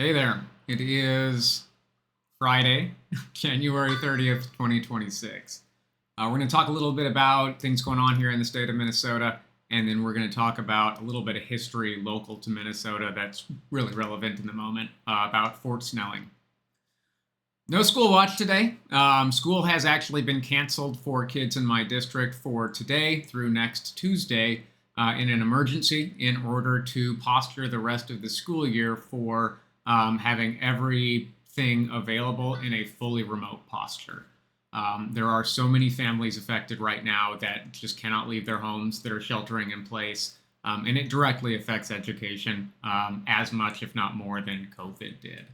Hey there. It is Friday, January 30th, 2026. We're going to talk a little bit about things going on here in the state of Minnesota, and then we're going to talk about a little bit of history local to Minnesota that's really relevant in the moment about Fort Snelling. No school watch today. School has actually been canceled for kids in my district for today through next Tuesday in an emergency in order to posture the rest of the school year for having everything available in a fully remote posture. There are so many families affected right now that just cannot leave their homes, that are sheltering in place, and it directly affects education as much, if not more, than COVID did.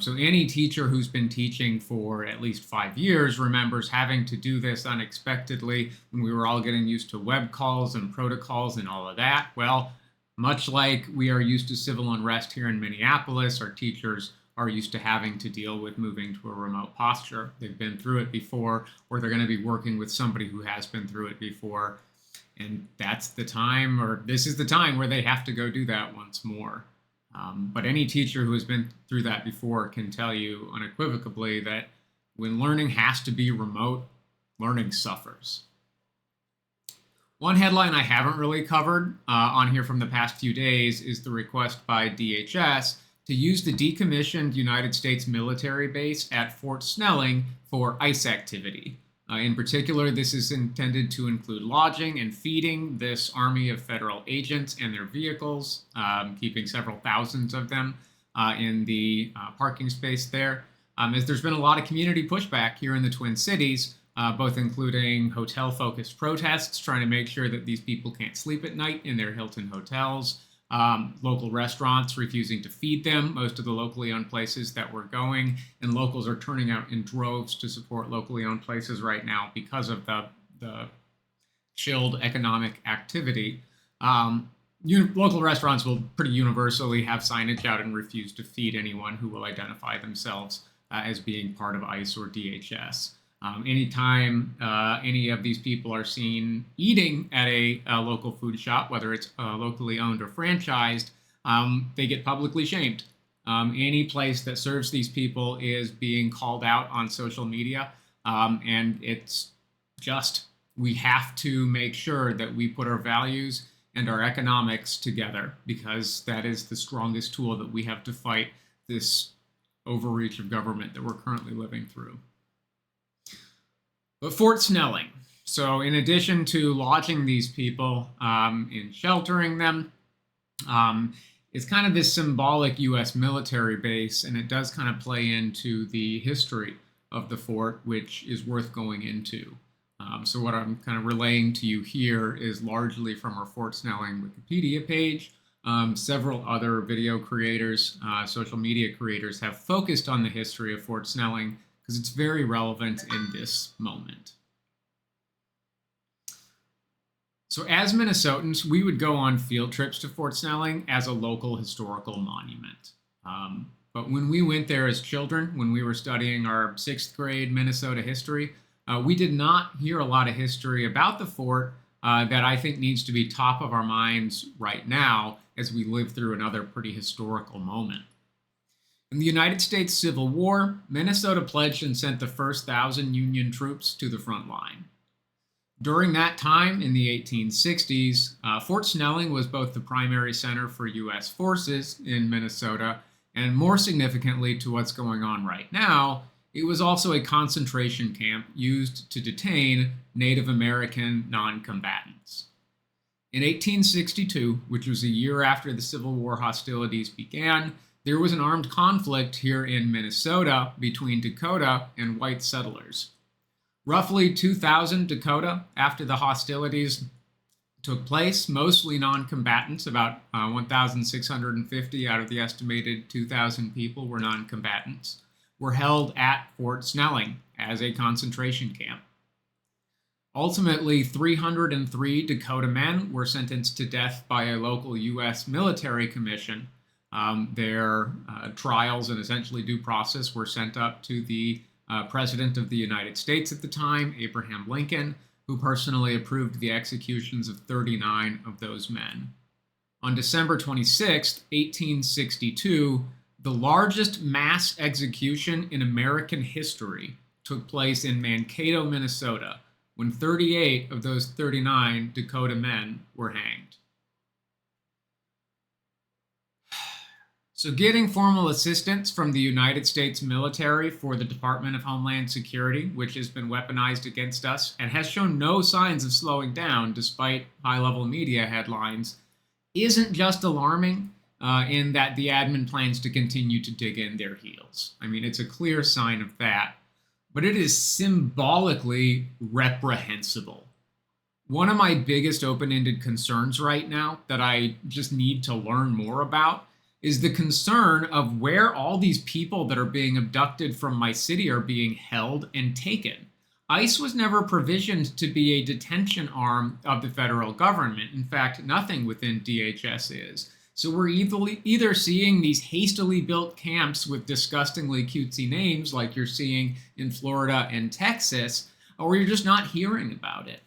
So any teacher who's been teaching for at least 5 years remembers having to do this unexpectedly when we were all getting used to web calls and protocols and all of that. Well, much like we are used to civil unrest here in Minneapolis, our teachers are used to having to deal with moving to a remote posture. They've been through it before, or they're going to be working with somebody who has been through it before. And that's the time, or this is the time where they have to go do that once more. But any teacher who has been through that before can tell you unequivocally that when learning has to be remote, learning suffers. One headline I haven't really covered on here from the past few days is the request by DHS to use the decommissioned United States military base at Fort Snelling for ICE activity. In particular, this is intended to include lodging and feeding this army of federal agents and their vehicles, keeping several thousands of them in the parking space there. As there's been a lot of community pushback here in the Twin Cities, both including hotel-focused protests, trying to make sure that these people can't sleep at night in their Hilton hotels, local restaurants refusing to feed them, most of the locally owned places that we're going, and locals are turning out in droves to support locally owned places right now because of the chilled economic activity. Local restaurants will pretty universally have signage out and refuse to feed anyone who will identify themselves as being part of ICE or DHS. Anytime any of these people are seen eating at a local food shop, whether it's locally owned or franchised, they get publicly shamed. Any place that serves these people is being called out on social media, and it's just, we have to make sure that we put our values and our economics together, because that is the strongest tool that we have to fight this overreach of government that we're currently living through. But Fort Snelling. So in addition to lodging these people and sheltering them, it's kind of this symbolic U.S. military base, and it does kind of play into the history of the fort, which is worth going into. So what I'm kind of relaying to you here is largely from our Fort Snelling Wikipedia page. Several other video creators, social media creators have focused on the history of Fort Snelling because it's very relevant in this moment. So as Minnesotans, we would go on field trips to Fort Snelling as a local historical monument. But when we went there as children, when we were studying our 6th grade Minnesota history, we did not hear a lot of history about the fort that I think needs to be top of our minds right now as we live through another pretty historical moment. In the United States Civil War, Minnesota pledged and sent the first 1,000 Union troops to the front line. During that time, in the 1860s, Fort Snelling was both the primary center for U.S. forces in Minnesota, and more significantly to what's going on right now, it was also a concentration camp used to detain Native American non-combatants. In 1862, which was a year after the Civil War hostilities began, there was an armed conflict here in Minnesota between Dakota and white settlers. Roughly 2,000 Dakota, after the hostilities took place, mostly non-combatants, about 1,650 out of the estimated 2,000 people were non-combatants, were held at Fort Snelling as a concentration camp. Ultimately, 303 Dakota men were sentenced to death by a local U.S. military commission. Their trials and essentially due process were sent up to the President of the United States at the time, Abraham Lincoln, who personally approved the executions of 39 of those men. On December 26, 1862, The largest mass execution in American history took place in Mankato, Minnesota, when 38 of those 39 Dakota men were hanged. So, getting formal assistance from the United States military for the Department of Homeland Security, which has been weaponized against us and has shown no signs of slowing down despite high level media headlines, isn't just alarming in that the admin plans to continue to dig in their heels. I mean, it's a clear sign of that, but it is symbolically reprehensible. One of my biggest open ended concerns right now that I just need to learn more about is the concern of where all these people that are being abducted from my city are being held and taken. ICE was never provisioned to be a detention arm of the federal government. In fact, nothing within DHS is. So we're either seeing these hastily built camps with disgustingly cutesy names like you're seeing in Florida and Texas, or you're just not hearing about it.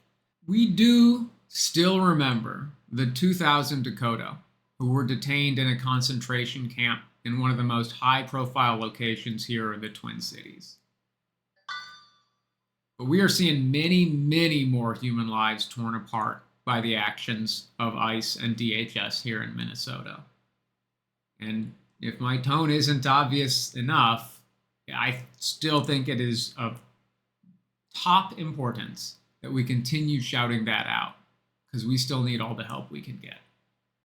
We do still remember the 2,000 Dakota who were detained in a concentration camp in one of the most high-profile locations here in the Twin Cities. But we are seeing many, many more human lives torn apart by the actions of ICE and DHS here in Minnesota. And if my tone isn't obvious enough, I still think it is of top importance that we continue shouting that out, because we still need all the help we can get.